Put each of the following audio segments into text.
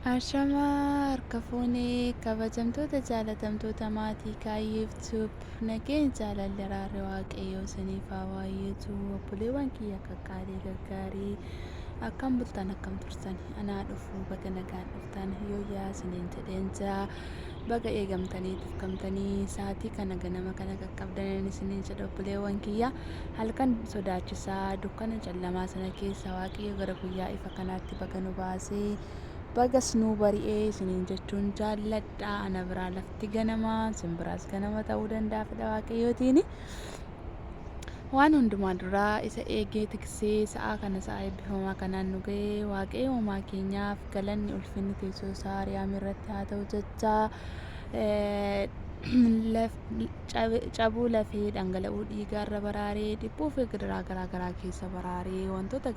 Ashamaa harka fuunee kabajamtoota jaalatamtoota maatii kaayyeeftuuf nageen jaalalli araarri waaqayyoo isiniif haa baay'atu. Obboleewwan kiyya qaqqaalii gaggaarii akkam bultan akkam turtan anaa dhufuu baga nagaan dhuftan yooyyaa isiniin jedheen jaa baga eegamtanii tufkamtanii sa'aatii kana ganama kana qaqqabdaniin isiniin jedha obboleewwan kiyya halkan sodaachisaa dukkana callamaa sana keessa waaqayyo gara guyyaa ifa kanaatti baga nu baasee. Bagas nuu bari'ee isiniin jechuun jaalladha. Ana biraa lafti ganama simbiraas ganama ta'uu danda'a fedha waaqayyootiin. Waan hundumaa duraa isa eegee tiksee sa'a kana sa'a eebbifamaa kanaan nu ga'ee waaqayyo uumaa keenyaaf galanni ulfinni teessoo isaa Ariyaam irratti haa ta'u jechaa. Cabuu lafee dhangala'uu dhiigaarra baraaree dhibbuu fi gidiraa garaa keessa baraaree wantoota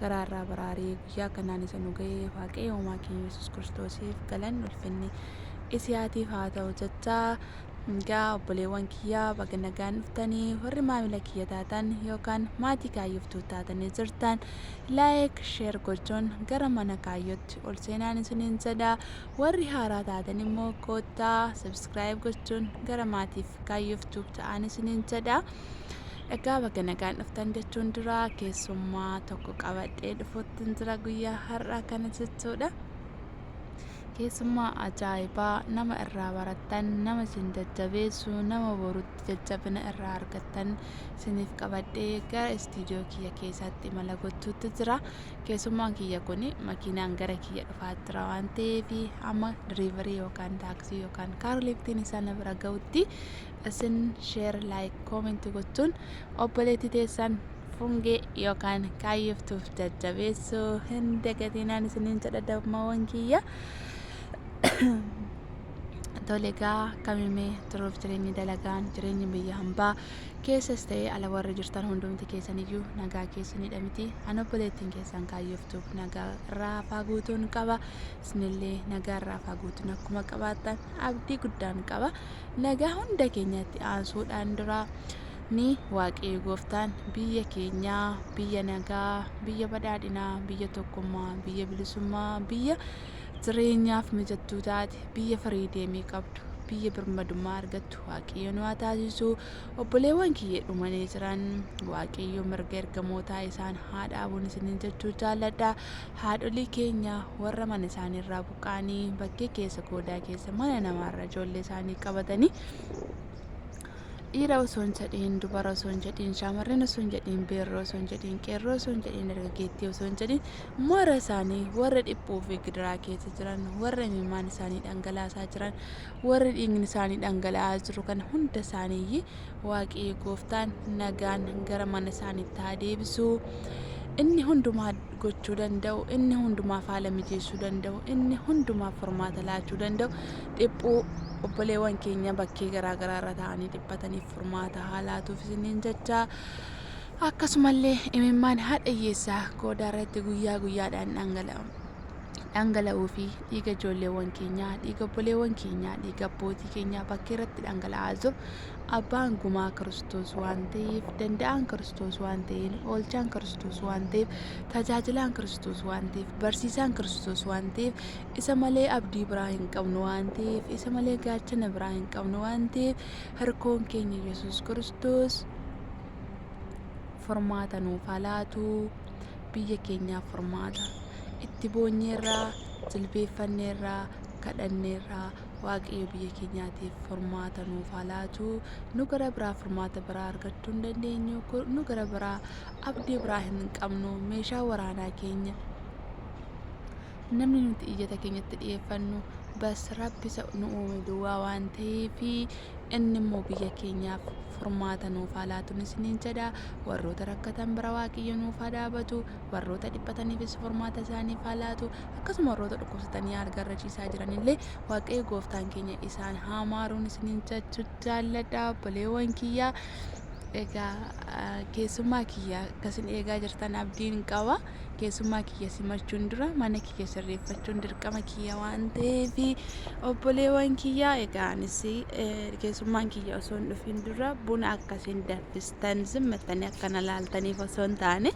garaarraa baraaree guyyaa kanaan isa nu ga'ee waaqayyo uumaa keenya Yesuus Kiristoosiif galanni ulfinni isiyaatiif haa ta'u jechaa. Egaa obboleewwan kiyyaa baga nagaan dhuftanii warri maamila kiyya taatan yookaan maatii kaayyoftuu taatanii jirtan laayik sheer gochuun gara mana kaayyootti ol seenaan isiniin jedha. Warri haaraa taatan immoo koottaa sabskiraayib gochuun gara maatiif kaayyoftuu ta'an isiniin jedha. Egaa baga nagaan dhuftan jechuun dura keessummaa tokko qabadhee dhufuutti jira guyyaa har'aa kana jechuudha. Keessummaa ajaa'ibaa nama irraa barattan nama isin jajjabeessu nama borutti jajjabina irraa argattan isiniif qabadhee gara istiidiyoo kiyya keessatti imala gochuutti jira. Keessummaan kiyya kun makiinaan gara kiyya dhufaa jira waan ta'eef amma diriivarii yookaan taaksii yookaan kaarliftiin isaa na bira ga'utti isin sheer laayik koomentii gochuun obboleettii teessan fungee yookaan kaayyoftuuf jajjabeessuu hin dagatinaan isiniin jedha dammaawwan kiyya. Tolegaa kamimee turuuf jireenyi dalagaan jireenyi biyya hambaa keessas ta'ee ala warri jirtan hundumti keessaniyyuu nagaa keessanidha miti. Ani obboleettiin keessan kaayyoftuuf nagaa irraa hafaa guutuun qaba. Isinillee nagaa irraa hafaa guutuun akkuma qabaattan abdii guddaan qaba. Nagaa hunda keenyatti aansuudhaan dura ni waaqayyo gooftaan biyya keenyaa biyya nagaa biyya badhaadhinaa biyya tokkummaa biyya bilisummaa biyya jireenyaaf mijattuu taate biyya firii deemee qabdu biyya birmadummaa argattu waaqayyo nu haa taasisu. Obboleewwan kiyya dhumanii jiran waaqayyo mirga ergamootaa isaan haa dhaabuun isiniin jechuu jaalladha. Haadholii keenya warra mana isaaniirraa buqqaanii bakkee keessa goodaa keessa mana namaarra ijoollee isaanii qabatanii dhiira osoo hin jedhiin dubara osoo hin jedhiin shaamarran osoo hin jedhiin beerroo osoo hin jedhiin qeerroo osoo hin jedhiin dargaggeettii osoo hin jedhiin moora isaanii warra dhiphuu fi gidiraa keessa jiran warra imimmaan isaanii dhangalaasaa jiran warra dhiigni isaanii dhangala'aa jiru kan hunda isaanii waaqayyo gooftaan nagaan gara mana isaaniitti haa deebisu. Inni hundumaa gochuu danda'u inni hundumaaf haala mijeessuu danda'u inni hundumaaf furmaata laachuu danda'u dhiphuu obboleewwan keenya bakkee garaa irra ta'anii dhiphataniif furmaata haa laatuuf isiniin jecha. Akkasumallee imimmaan haadha hiyyeessaa goodaa irratti guyyaa guyyaadhaan dhangala'uu fi dhiiga ijoolleewwan keenyaa dhiiga obboleewwan keenyaa dhiiga abbootii keenyaa bakkee irratti dhangala'aa jiru abbaan gumaa Kiristoos waan ta'eef danda'aan Kiristoos waan ta'eef oolchaan Kiristoos waan ta'eef tajaajilaan Kiristoos waan ta'eef barsiisaan Kiristoos waan ta'eef isa malee abdii biraa hin qabnu waan ta'eef isa malee gaachana biraa hin qabnu waan ta'eef harkoon keenya Yesuus Kiristoos furmaata nuuf haa laatu. Biyya keenyaaf furmaata itti boonyeerraa jilbeeffanneerraa kadhanneerraa waaqayyo biyya keenyaatiif furmaata nuuf haa laatu. Nu gara biraa furmaata biraa argachuu hin dandeenyu. Nu gara biraa abdii biraa hin qabnu. Meeshaa waraanaa keenya namni nuti iyyata keenyatti dhiyeeffannu bas rabbi isa nu uume duwwaa waan ta'eef inni immoo biyya keenyaaf furmaata nuuf haa laatuun isiniin jedha. Warroota rakkatan bira waaqayyo nuuf haa dhaabatu. Warroota dhiphataniifis furmaata isaaniif haa laatu. Akkasuma warroota dhukkubsatanii harkarra ciisaa jiranillee waaqayyo gooftaan keenya isaan haa maaruun isiniin jechuu jaalladha obboleewwan kiyya. Egaa keessummaa kiyya akkasin eegaa jirtan abdiin qaba. Keessummaa kiyya simachuun dura mana kiyya sirreeffachuun dirqama kiyya waan ta'eef obboleewwan kiyya egaa anis keessummaan kiyya osoo hin dhufin dura buna akkasiin danfistan zimmattanii akkana laaltaniif osoo hin taane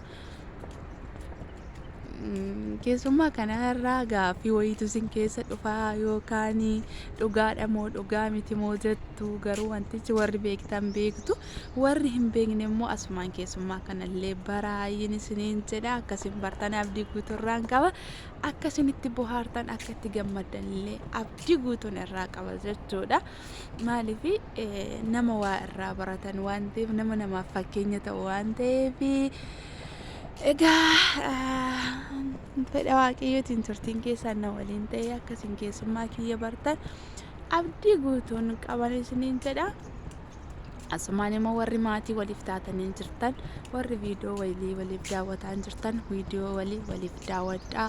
keessummaa kanarraa gaaffii wayiitu isin keessa dhufaa yookaan dhugaadha moo dhugaa miti moo jettu garuu wantichi warri beektan beektu warri hin beekne immoo asumaan keessummaa kanallee baraayin isiniin jedha akkasiin bartan abdii guutuurraan qaba akkasinitti bohaartan akka itti gammaddanillee abdii guutuun irraa qaba jechuudha maaliif nama waa irraa baratan waan ta'eef nama namaaf fakkeenya ta'u waan ta'eef egaa fedha waaqayyootiin turtiin keessaan na waliin ta'ee akkasiin keessummaa kiyya bartan abdii guutuun qaban isiniin jedha asumaan immoo warri maatii waliif taatanii jirtan warri viidiyoo waliif daawwataa jirtan viidiyoo waliif daawwadhaa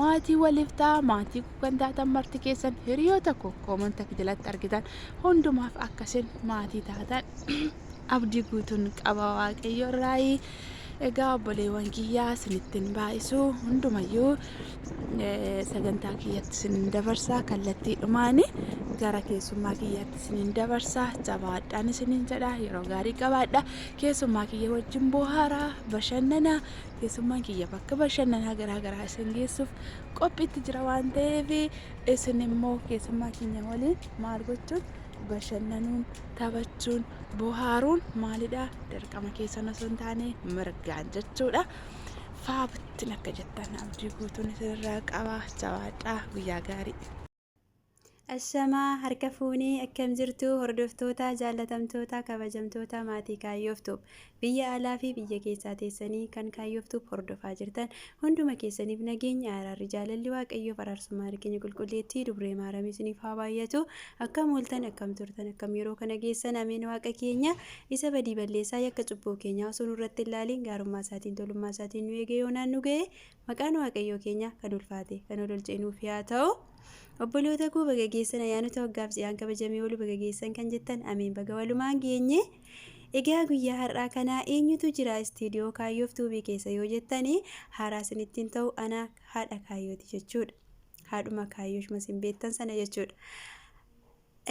maatii waliif ta'a maatii kan taatan marti keessan hiriyoota koomanta jalatti argitan hundumaaf akkasiin maatii taatan abdii guutuun qaba waaqayyo irraa egaa obboleewwan kiyyaa sinittiin baay'isuu hundumayyuu sagantaa kiyyatti sinin dabarsaa kallattii dhumaani gara keessummaa kiyyaatti sinin dabarsaa jabaadhaan sinin jedha yeroo gaarii qabaadha keessummaa kiyya wajjin bohaaraa bashannanaa keessummaan kiyya bakka bashannanaa garaa isin geessuuf qophiitti jira waan ta'eef isin immoo keessummaa kiyya waliin maal gochuun bashannanuun taphachuun bohaaruun maalidha dirqama keessan osoo hin taane mirgaan jechuudha faabutti akka jettan abdii guutuun isinirraa qaba jabaadhaa guyyaa gaarii. Ashamaa harka fuunee akkam jirtu hordoftoota jaallatamtoota kabajamtoota maatii kaayyooftub biyya alaa fi biyya keessaa teessanii kan kaayyooftub hordofaa jirtan hunduma keessaniif nageenya araarri jaalalli waaqayyoof araarsummaa arginu qulqulleettii dubree maaramii isiniif haa baay'atu akkam ooltan akkam turtan akkam yeroo kana geessan ameen waaqa keenya isa badii balleessaa yakka cubbuu keenya osoo nurratti ilaaliin gaarummaa isaatiin tolummaa isaatiin nu eegee yoonaan nu ga'e maqaan waaqayyoo keenya kan ulfaate kan ol olcheenuuf yaa ta'u. Obboloota koo baga geessan ayyaanota waggaaf ji'aan kabajamee oolu baga geessan kan jettan ameen baga walumaan geenye egaa guyyaa har'aa kanaa eenyutu jira istiidiyoo kaayyooftub keessa yoo jettanii haaraa isinittiin ta'u ana haadha kaayyooti jechuudha haadhuma kaayyooshuma isin beektan sana jechuudha.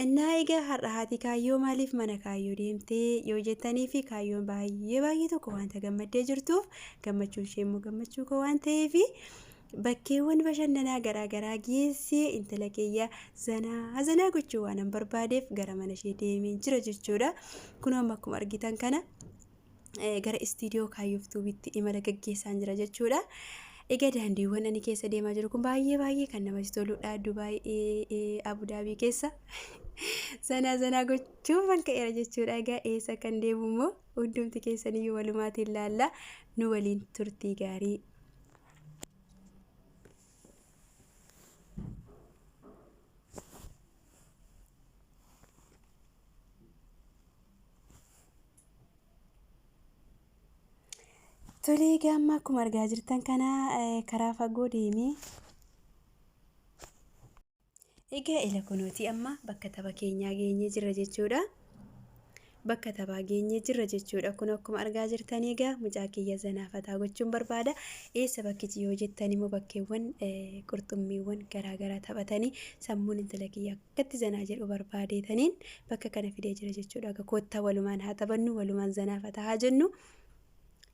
Innaa egaa har'a haati kaayyoo maaliif mana kaayyoo deemtee yoo jettanii fi kaayyoon baay'ee tokko wanta gammaddee jirtuuf gammachuun ishee immoo gammachuu koo waan ta'eef bakkeewwan bashannanaa garaa geessee intala kiyya zanaa gochuu waan barbaadeef gara mana ishee deemee jira jechuudha. Kun amma akkuma argitan kana gara istiidiyoo kaayyooftubbitti imala gaggeessaa jira jechuudha. Egaa daandiiwwan ani keessa deemaa jiru kun baay'ee kan namatti toludha. Dubaayii Abudaabii keessa zanaa gochuuf kan ka'eera jechuudha. Egaa eessa kan deemu immoo hundumti keessaniyyuu walumaatiin ilaalla nu waliin turtii gaarii. Tolee gamma akkuma argaa jirtan kana karaa fagoo deemee egaa ila kunuuti amma bakka tapha keenyaa geenyee jirra jechuudha. Bakka taphaa geenyee jirra jechuudha. Kun akkuma argaa jirtan egaa mucaa kiyya zanaafataa gochuun barbaada. Eessa bakkichi yoo jettan immoo bakkeewwan qurxummiiwwan garaa taphatanii sammuun intala kiyya akkatti zanaa jedhu barbaadeetaniin bakka kana fidee jira jechuudha. Koottaa walumaan haa taphannu walumaan zanaafataa haa jennu.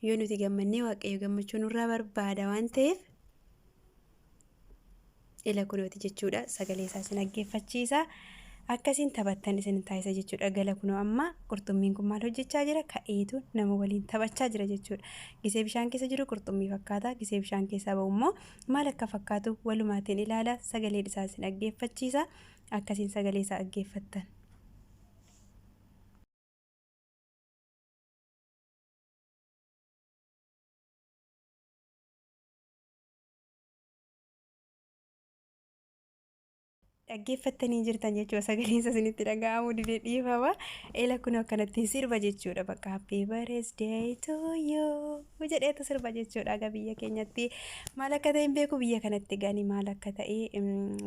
Yoo nuti gammannee waaqayyo gammachuu nurraa barbaada waan ta'eef ila kunooti jechuudha. Sagalee isaa isin dhaggeeffachiisa akkasiin taphattan isin taasisa jechuudha. Gala kunoo amma qurxummiin kun maal hojjechaa jira ka'eetu nama waliin taphachaa jira jechuudha. Gisee bishaan keessa jiru qurxummii fakkaata. Gisee bishaan keessaa ba'u immoo maal akka fakkaatu walumaatiin ilaala. Sagalee isaa isin dhaggeeffachiisa akkasiin sagalee isaa dhaggeeffattan. Dhaggeeffattanii jirtan jechuudha. Sagaleen isaa isinitti dhaga'amuu didee dhiifama. Ila kun akkanatti sirba jechuudha. Bakka happy birthday to you jedheetu sirba jechuudha. Aga biyya keenyatti maal akka ta'e hin beeku biyya kanatti gani maal akka ta'e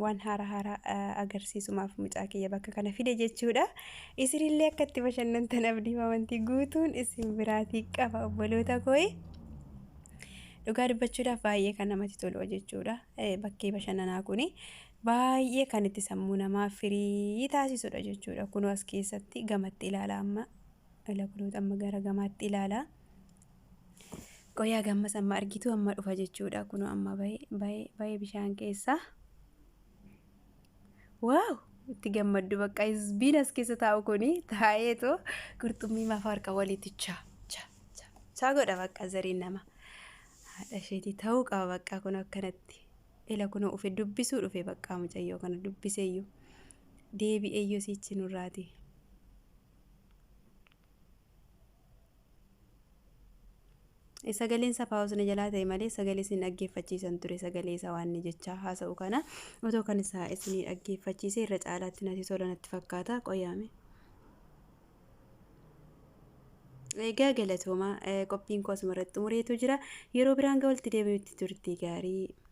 waan haaraa agarsiisumaaf mucaa kiyya bakka kana fide jechuudha. Isinillee akka itti bashannantan abdii amantii guutuun isin biraatii qaba obboloota kooyi. Dhugaa dubbachuudhaaf baay'ee kan namatti tolu jechuudha. Bakkee bashannanaa kuni baay'ee kan itti sammuu namaa firii taasisudha jechuudha. Kun as keessatti gamatti ilaala amma ila kunuuti amma gara gamaatti ilaala. Qoyaa gammas amma argitu amma dhufa jechuudha. Kun amma bahee bishaan keessa. Waaw! Itti gammaddu bakka isbiin as keessa taa'u kuni taa'eetoo qurxummii maaf harka walitti chaa godha bakka zariin nama. Haadha isheetii ta'uu qaba bakka kun akkanatti. Ila kun dhufe dubbisuu dhufe bakka mucayyoo kana dubbiseeyyuu. Deebi'eeyyuu siichi nurraati. Sagaleen isaa paawusna jalaa ta'e malee sagalee isin dhaggeeffachiisan ture sagalee isaa waan jechaa haasa'u kana otoo kan isaa isin dhaggeeffachiise irra caalaatti natti tola natti fakkaata qoyaame. Egaa galatooma qophiin koo asuma irratti xumureetu jira yeroo biraan ga'utti deebi'utti turtii gaarii.